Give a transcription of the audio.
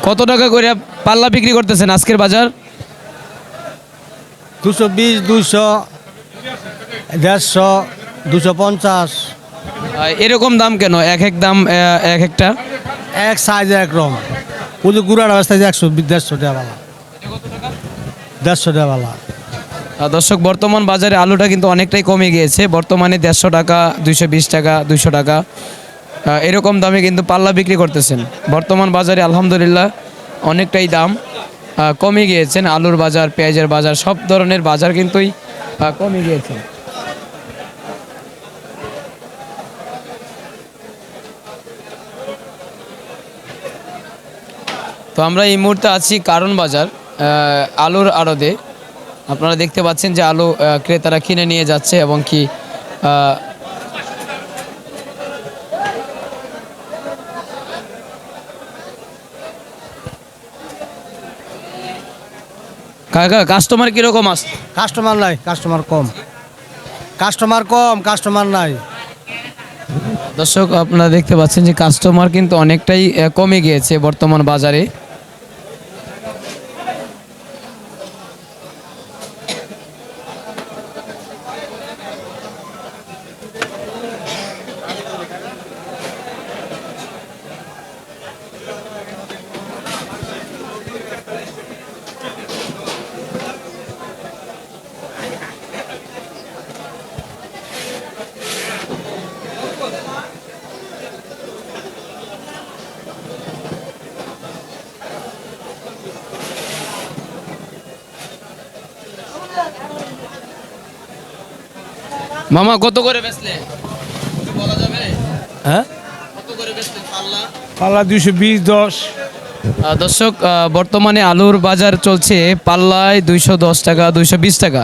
কত টাকা করে পাল্লা বিক্রি করতেছেন আজকের বাজার? 220, 200, 150, 250। এরকম দাম কেন? এক এক দাম এক একটা। এক সাইজ একরকম। ওই যে গুড়ার অবস্থায় 100, 150 টাকা বালা, 150 টাকা বালা। দর্শক, বর্তমান বাজারে আলুটা কিন্তু অনেকটাই কমে গিয়েছে। বর্তমানে 150 টাকা, 220 টাকা, 200 টাকা এরকম দামে কিন্তু পাল্লা বিক্রি করতেছেন। বর্তমান বাজারে আলহামদুলিল্লাহ অনেকটাই দাম কমে গিয়েছেন। আলুর বাজার, পেঁয়াজের বাজার, সব ধরনের বাজার কিন্তুই কমে গিয়েছে। তো আমরা এই মুহূর্তে আছি কারণ বাজার আলুর আড়তে। আপনারা দেখতে পাচ্ছেন যে আলু ক্রেতারা কিনে নিয়ে যাচ্ছে এবং কি কাকা কাস্টমার কিরকম আসছে? কাস্টমার নাই, কাস্টমার কম, কাস্টমার কম, কাস্টমার নাই। দর্শক, আপনারা দেখতে পাচ্ছেন যে কাস্টমার কিন্তু অনেকটাই কমে গিয়েছে বর্তমান বাজারে। মামা কত করে বেচলে বলা যাবে? হ্যাঁ, কত করে বেচলে পাল্লা? পাল্লা 220, 10। দর্শক, বর্তমানে আলুর বাজার চলছে পাল্লায় 210 টাকা, 220 টাকা।